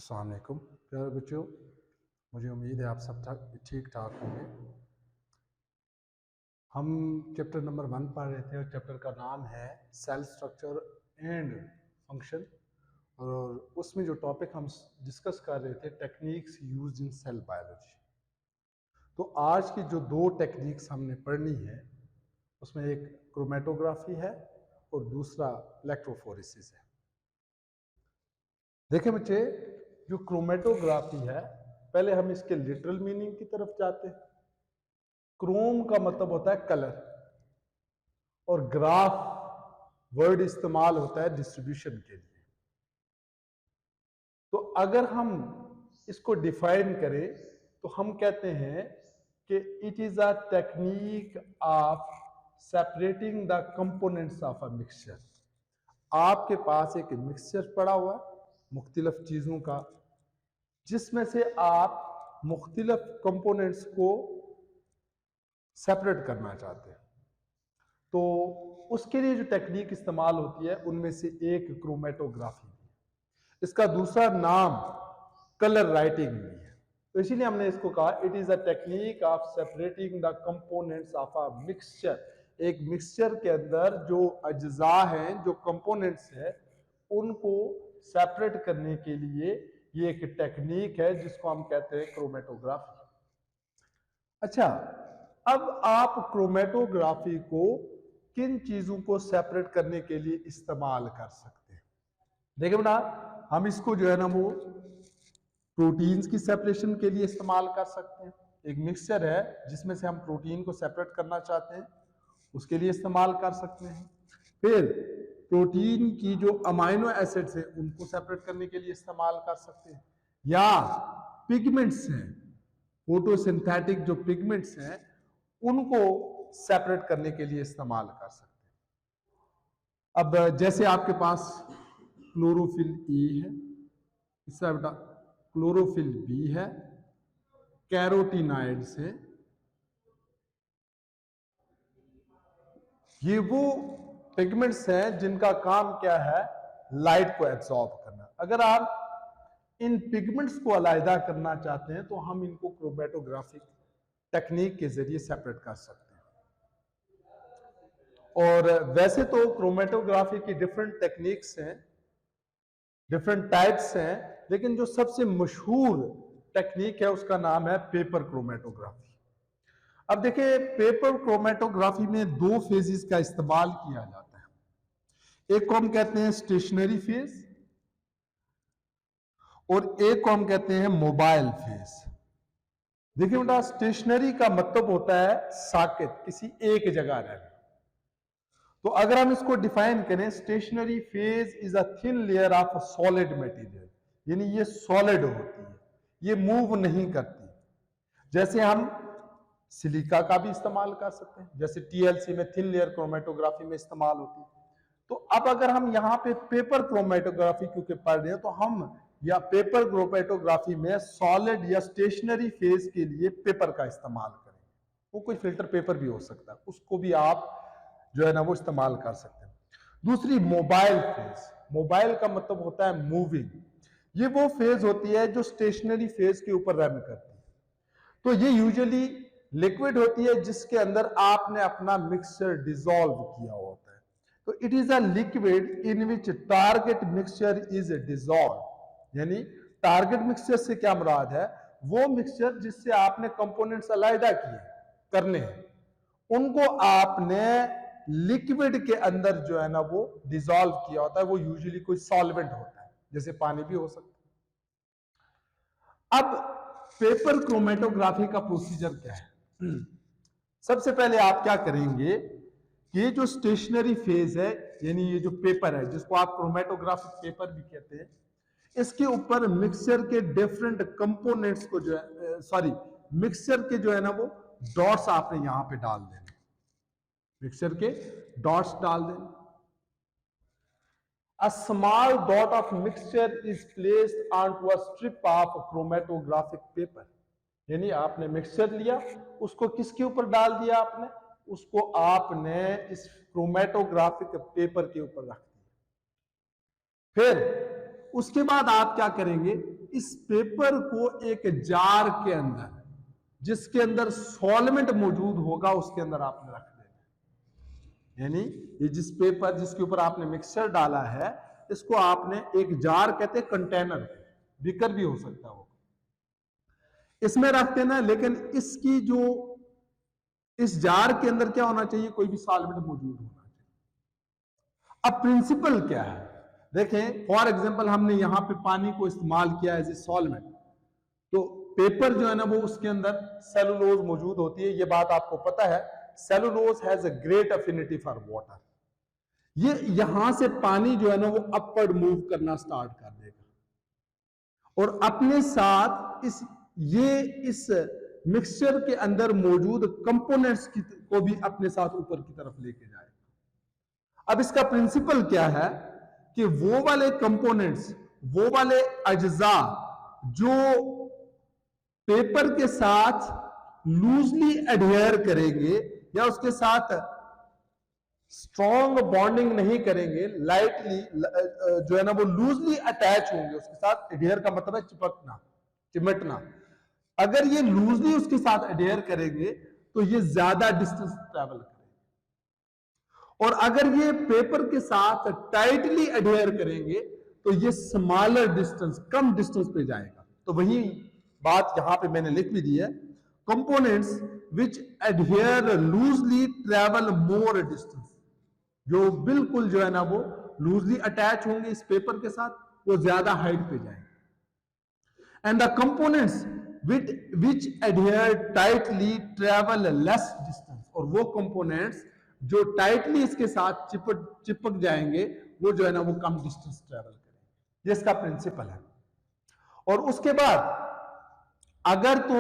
अस्सलाम वालेकुम प्यारे बच्चों, मुझे उम्मीद है आप सब ठीक ठाक होंगे। हम चैप्टर नंबर 1 पढ़ रहे थे और चैप्टर का नाम है सेल स्ट्रक्चर एंड फंक्शन, और उसमें जो टॉपिक हम डिस्कस कर रहे थे techniques used in cell biology. तो आज की जो दो टेक्निक्स हमने पढ़नी है उसमें एक क्रोमेटोग्राफी है और दूसरा इलेक्ट्रोफोरेसिस है। देखें बच्चे, जो क्रोमेटोग्राफी है, पहले हम इसके लिटरल मीनिंग की तरफ जाते हैं। क्रोम का मतलब होता है कलर और ग्राफ वर्ड इस्तेमाल होता है डिस्ट्रीब्यूशन के लिए। तो अगर हम इसको डिफाइन करें तो हम कहते हैं कि it is a technique of separating the components of a mixture. आपके पास एक मिक्सचर पड़ा हुआ है मुख्तलिफ चीजों का, जिसमें से आप मुख्तलिफ कंपोनेंट्स को सेपरेट करना चाहते हैं। तो उसके लिए जो टेक्निक इस्तेमाल होती है उनमें से एक क्रोमेटोग्राफी भी है। इसका दूसरा नाम कलर राइटिंग भी है। तो इसीलिए हमने इसको कहा it is a technique of separating the components of a mixture. एक मिक्सचर के अंदर जो अज्जा हैं, जो कंपोनेंट्स हैं, उनको सेपरेट करने के लिए ये एक टेक्निक है जिसको हम कहते हैं क्रोमेटोग्राफी। अच्छा, अब आप क्रोमेटोग्राफी को किन चीजों को सेपरेट करने के लिए इस्तेमाल कर सकते हैं? देखिए बेटा, हम इसको जो है ना वो प्रोटीन्स की सेपरेशन के लिए इस्तेमाल कर सकते हैं। एक मिक्सचर है जिसमें से हम प्रोटीन को सेपरेट करना चाहते हैं, उसके लिए इस्तेमाल कर सकते हैं। फिर प्रोटीन की जो अमाइनो एसिड्स हैं उनको सेपरेट करने के लिए इस्तेमाल कर सकते हैं, या पिगमेंट्स हैं, फोटोसिंथेटिक जो पिगमेंट्स हैं उनको सेपरेट करने के लिए इस्तेमाल कर सकते हैं। अब जैसे आपके पास क्लोरोफिल ए है, इसका बेटा क्लोरोफिल बी है, कैरोटीनॉइड्स है, ये वो पिगमेंट्स हैं जिनका काम क्या है, लाइट को एब्सॉर्ब करना। अगर आप इन पिगमेंट्स को अलग करना चाहते हैं तो हम इनको क्रोमेटोग्राफिक टेक्निक के जरिए सेपरेट कर सकते हैं। और वैसे तो क्रोमेटोग्राफी की डिफरेंट टेक्निक्स हैं, डिफरेंट टाइप्स हैं, लेकिन जो सबसे मशहूर टेक्निक है उसका नाम है पेपर क्रोमेटोग्राफी। अब देखिए, पेपर क्रोमेटोग्राफी में दो फेजेस का इस्तेमाल किया जाता है। एक को हम कहते हैं स्टेशनरी फेज और एक को हम कहते हैं मोबाइल फेज। देखिए बेटा, स्टेशनरी का मतलब होता है साकित, किसी एक जगह रहना। तो अगर हम इसको डिफाइन करें, stationary phase is a thin layer of solid material, यानी ये सॉलिड होती है, ये मूव नहीं करती। जैसे हम सिलिका का भी इस्तेमाल कर सकते हैं, जैसे टीएलसी में थिन लेयर क्रोमेटोग्राफी में इस्तेमाल होती है। तो अब अगर हम यहाँ पे पेपर क्रोमेटोग्राफी क्योंकि पढ़ रहे हैं तो हम या पेपर क्रोमेटोग्राफी में सॉलिड या स्टेशनरी फेज के लिए पेपर का इस्तेमाल करेंगे। वो कोई फिल्टर पेपर भी हो सकता है, उसको भी आप जो है ना वो इस्तेमाल कर सकते हैं। दूसरी मोबाइल फेज, मोबाइल का मतलब होता है मूविंग। ये वो फेज होती है जो स्टेशनरी फेज के ऊपर रन करती है। तो ये यूजुअली लिक्विड होती है जिसके अंदर आपने अपना मिक्सचर डिसॉल्व किया होता है। तो it is a liquid in which target mixture is dissolve. यानी टारगेट मिक्सचर से क्या मुराद है, वो मिक्सचर जिससे आपने कंपोनेंट्स अलग किए करने हैं, उनको आपने लिक्विड के अंदर जो है ना वो डिसॉल्व किया होता है। वो यूजुअली कोई सॉल्वेंट होता है, जैसे पानी भी हो सकता है। अब पेपर क्रोमेटोग्राफी का प्रोसीजर क्या है? सबसे पहले आप क्या करेंगे कि ये जो स्टेशनरी फेज है, यानी ये जो पेपर है जिसको आप क्रोमेटोग्राफिक पेपर भी कहते हैं, इसके ऊपर मिक्सचर के डिफरेंट कंपोनेंट्स को जो है मिक्सचर के जो है ना वो डॉट्स आपने यहां पे डाल देने, मिक्सचर के डॉट्स डाल देने। A small dot of mixture is placed onto a strip of chromatographic paper. यानी आपने मिक्सचर लिया, उसको किसके ऊपर डाल दिया आपने, उसको आपने इस क्रोमेटोग्राफिक पेपर के ऊपर रख दिया। फिर उसके बाद आप क्या करेंगे, इस पेपर को एक जार के अंदर, जिसके अंदर सॉल्वेंट मौजूद होगा, उसके अंदर आपने रख देना। यानी ये जिस पेपर जिसके ऊपर आपने मिक्सचर डाला है, इसको आपने एक जार कहते हैं, कंटेनर, बीकर भी हो सकता है वो, इसमें रख देना। लेकिन इसकी जो इस जार के अंदर क्या होना चाहिए, कोई भी सॉल्वेंट मौजूद होना चाहिए। अब प्रिंसिपल क्या है, देखें फॉर एग्जांपल हमने यहां पे पानी को इस्तेमाल किया एज ए सॉल्वेंट, तो पेपर जो है ना वो उसके अंदर सेलुलोज मौजूद होती है, ये बात आपको पता है। Cellulose has a great affinity for water. ये यहां से पानी जो है ना वो अपवर्ड मूव करना स्टार्ट कर देगा और अपने साथ इस मिक्सचर के अंदर मौजूद कंपोनेंट्स को भी अपने साथ ऊपर की तरफ लेके जाएगा। अब इसका प्रिंसिपल क्या है कि वो वाले कंपोनेंट्स, वो वाले अज्जा जो पेपर के साथ लूजली एडहेयर करेंगे या उसके साथ स्ट्रॉन्ग बॉन्डिंग नहीं करेंगे, लाइटली जो है ना वो लूजली अटैच होंगे उसके साथ। एडहेयर का मतलब है चिपकना, चिमटना। अगर ये लूजली उसके साथ एडहेयर करेंगे तो ये ज्यादा डिस्टेंस ट्रैवल करेंगे, और अगर ये पेपर के साथ टाइटली एडहेयर करेंगे तो ये स्मॉलर डिस्टेंस, कम डिस्टेंस पे जाएगा। तो वही बात यहां पे मैंने लिख भी दी है, components which adhere loosely travel more distance. जो बिल्कुल जो है ना वो लूजली अटैच होंगे इस पेपर के साथ, वो ज्यादा हाइट पे जाएंगे। And the components which adhere tightly travel less distance, और वो कंपोनेंट्स जो टाइटली इसके साथ चिपक जाएंगे वो जो है ना वो कम डिस्टेंस ट्रेवल करेंगे। ये इसका प्रिंसिपल है। और उसके बाद अगर तो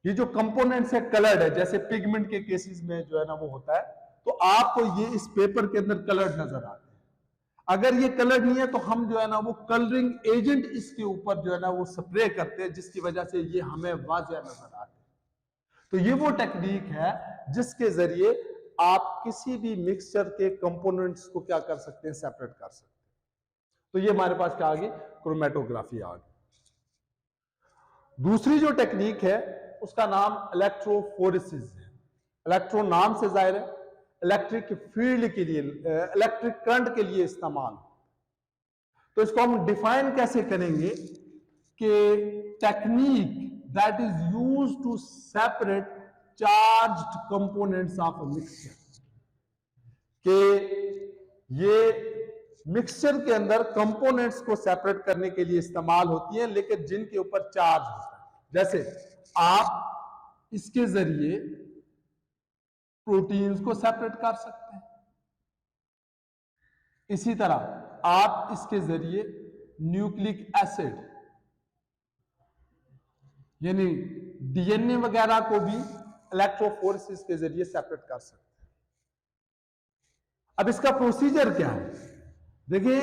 ये जो कंपोनेंट्स है कलर्ड है, जैसे पिगमेंट के केसेस में जो है ना वो होता है, तो आपको ये इस पेपर के अंदर कलर्ड नजर आते हैं। अगर ये कलर नहीं है तो हम जो है ना वो कलरिंग एजेंट इसके ऊपर जो है ना वो स्प्रे करते हैं, जिसकी वजह से ये हमें वाज़ेह नजर आते हैं। तो ये वो टेक्निक है जिसके जरिए आप किसी भी मिक्सचर के कंपोनेंट्स को क्या कर सकते हैं, सेपरेट कर सकते हैं। तो ये हमारे पास क्या आ गई, क्रोमेटोग्राफी आ गई। दूसरी जो टेक्निक है उसका नाम इलेक्ट्रोफोरेसिस है। इलेक्ट्रो नाम से जाहिर है इलेक्ट्रिक फील्ड के लिए, इलेक्ट्रिक करंट के लिए इस्तेमाल। तो इसको हम डिफाइन कैसे करेंगे कि technique that is use to separate charged components of a mixture, कि ये मिक्सचर के अंदर कंपोनेंट्स को सेपरेट करने के लिए इस्तेमाल होती है, लेकिन जिनके ऊपर चार्ज होता है। जैसे आप इसके जरिए प्रोटीन्स को सेपरेट कर सकते हैं, इसी तरह आप इसके जरिए न्यूक्लिक एसिड यानी डीएनए वगैरह को भी इलेक्ट्रोफोरेसिस के जरिए सेपरेट कर सकते हैं। अब इसका प्रोसीजर क्या है, देखिए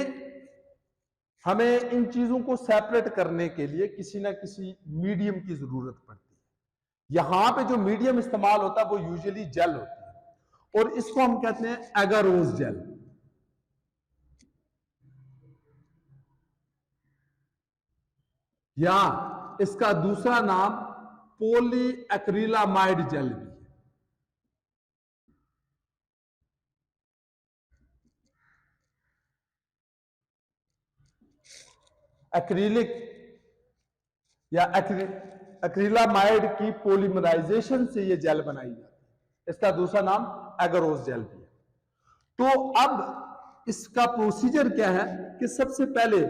हमें इन चीजों को सेपरेट करने के लिए किसी ना किसी मीडियम की जरूरत पड़ती है। यहां पे जो मीडियम इस्तेमाल होता है वो यूजुअली जेल होती है, और इसको हम कहते हैं एगारोज जेल। या इसका दूसरा नाम पॉली एक्रिलामाइड जेल भी है। एक्रिलिक या एक्रिलामाइड की पॉलीमराइजेशन से ये जेल बनाई जाती है, इसका दूसरा नाम एगारोज जेल भी है। तो अब इसका प्रोसीजर क्या है कि सबसे पहले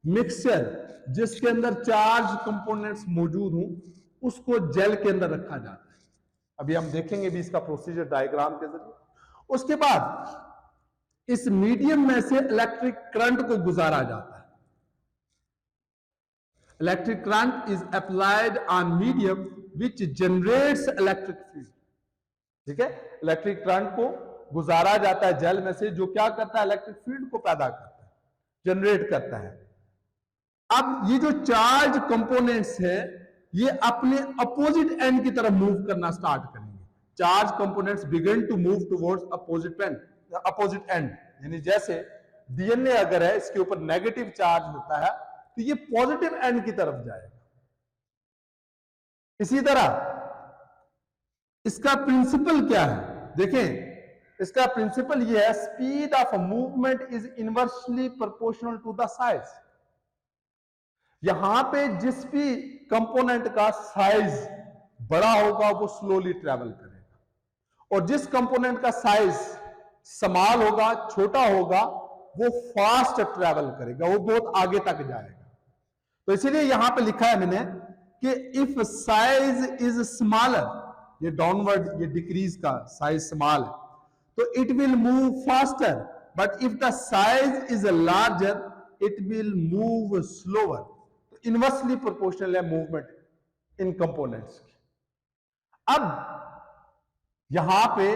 मिक्सचर जिसके अंदर चार्ज कंपोनेंट्स मौजूद हों उसको जेल के अंदर रखा जाता है। अभी हम देखेंगे भी इसका प्रोसीजर डायग्राम के जरिए। उसके बाद इस मीडियम में से इलेक्ट्रिक करंट को गुजारा जाता है। Electric current is applied on medium which generates electric field. ठीक है, इलेक्ट्रिक करंट को गुजारा जाता है जेल में से, जो क्या करता है, इलेक्ट्रिक फील्ड को पैदा करता है, जनरेट करता है। अब ये जो चार्ज कंपोनेंट्स है ये अपने अपोजिट एंड की तरफ मूव करना स्टार्ट करेंगे। Charge components begin to move towards opposite end, यानी जैसे डीएनए अगर है इसके ऊपर नेगेटिव चार्ज होता है तो ये पॉजिटिव एंड की तरफ जाएगा। इसी तरह इसका प्रिंसिपल क्या है, देखें इसका प्रिंसिपल ये है, speed of movement is inversely proportional to the size. यहां पे जिस भी कंपोनेंट का साइज बड़ा होगा वो स्लोली ट्रेवल करेगा, और जिस कंपोनेंट का साइज स्मॉल होगा, छोटा होगा, वो फास्ट ट्रेवल करेगा, वो बहुत आगे तक जाएगा। तो इसीलिए यहां पे लिखा है मैंने कि इफ साइज इज स्मॉलर, ये डाउनवर्ड, ये डिक्रीज का साइज स्मॉल है, तो it will move faster, but if the size is larger it will move slower. तो इनवर्सली प्रोपोर्शनल है मूवमेंट इन कंपोनेंट्स की। अब यहां पे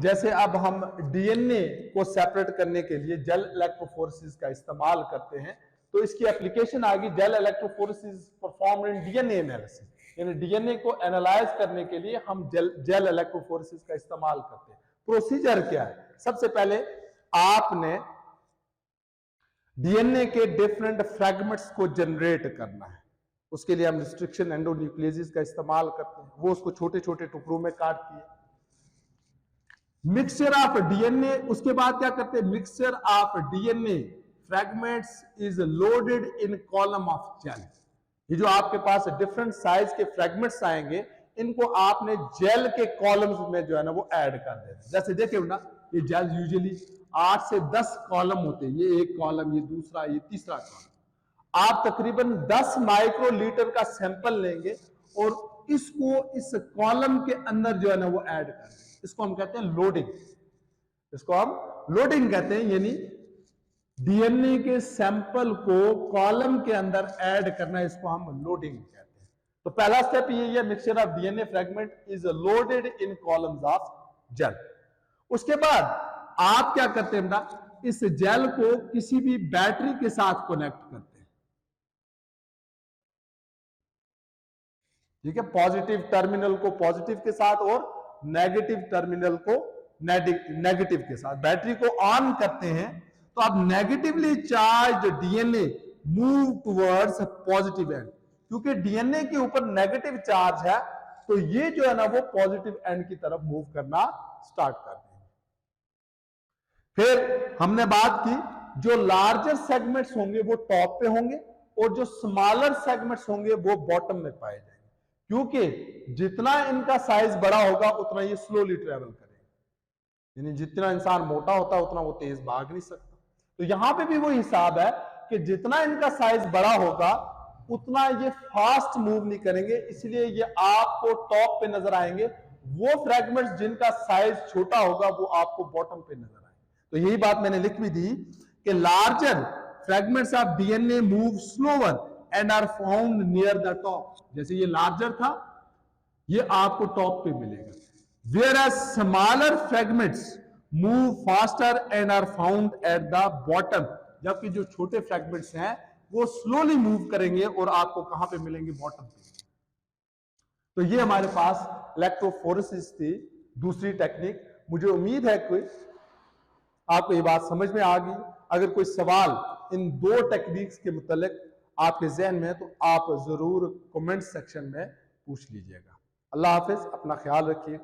जैसे अब हम डीएनए को सेपरेट करने के लिए जेल इलेक्ट्रोफोरेसिस का इस्तेमाल करते हैं, तो इसकी एप्लीकेशन आ गई gel electrophoresis performed in DNA analysis, यानी डीएनए को एनालाइज करने के लिए हम जेल इलेक्ट्रोफोरेसिस का इस्तेमाल करते हैं। प्रोसीजर क्या है, सबसे पहले आपने डीएनए के डिफरेंट फ्रैगमेंट्स को जनरेट करना है। उसके लिए हम रिस्ट्रिक्शन एंडोन्यूक्लियोसिस का इस्तेमाल करते हैं, वो उसको छोटे छोटे टुकड़ों में काटती है। मिक्सचर ऑफ डीएनए, उसके बाद क्या करते हैं, mixture of DNA fragments is loaded in column of gel. ये जो आपके पास डिफरेंट साइज के फ्रैगमेंट्स आएंगे, इनको आपने जेल के कॉलम्स में जो है ना वो ऐड कर देना। जैसे देखिए ना, ये जेल यूजुअली 8 से 10 कॉलम होते हैं, ये एक कॉलम, ये दूसरा, ये तीसरा कॉलम। आप तकरीबन 10 माइक्रोलीटर का सैंपल लेंगे और इसको इस कॉलम के अंदर जो है ना वो ऐड कर देंगे। इसको हम कहते हैं लोडिंग, इसको हम लोडिंग कहते हैं, यानी डीएनए के सैंपल को कॉलम के अंदर ऐड करना, इसको हम लोडिंग कहते हैं। तो पहला स्टेप ये है, mixture of DNA fragment is loaded in columns of gel. उसके बाद आप क्या करते हैं ना, इस जेल को किसी भी बैटरी के साथ कनेक्ट करते हैं, ठीक है। पॉजिटिव टर्मिनल को पॉजिटिव के साथ और नेगेटिव टर्मिनल को नेगेटिव के साथ बैटरी को ऑन करते हैं, तो अब negatively charge DNA move towards positive and. क्योंकि डीएनए के ऊपर नेगेटिव चार्ज है, तो ये जो है ना वो पॉजिटिव एंड की तरफ मूव करना स्टार्ट कर देंगे। फिर हमने बात की, जो लार्जर सेगमेंट्स होंगे वो टॉप पे होंगे और जो स्मॉलर सेगमेंट्स होंगे वो बॉटम में पाए जाएंगे। क्योंकि जितना इनका साइज बड़ा होगा उतना ये स्लोली ट्रेवल करेगा, यानी जितना इंसान मोटा होता है उतना वो तेज भाग नहीं सकता। तो यहां पे भी वो हिसाब है कि जितना इनका साइज बड़ा होगा उतना ये फास्ट मूव नहीं करेंगे, इसलिए ये आपको टॉप पे नजर आएंगे। वो फ्रैगमेंट्स जिनका साइज छोटा होगा वो आपको बॉटम पे नजर आएंगे। तो यही बात मैंने लिख भी दी कि larger fragments of DNA move slower and are found near the top. जैसे ये लार्जर था, ये आपको टॉप पे मिलेगा। Whereas smaller fragments move faster and are found at the bottom, जबकि जो छोटे फ्रैगमेंट्स हैं वो स्लोली मूव करेंगे और आपको कहां पे मिलेंगे, बॉटम पे। तो ये हमारे पास इलेक्ट्रोफोरेसिस थी, दूसरी टेक्निक। मुझे उम्मीद है कि आपको ये बात समझ में आ गई। अगर कोई सवाल इन दो टेक्निक्स के मुतालिक आपके जहन में है तो आप जरूर कमेंट सेक्शन में पूछ लीजिएगा। अल्लाह हाफिज, अपना ख्याल रखिए।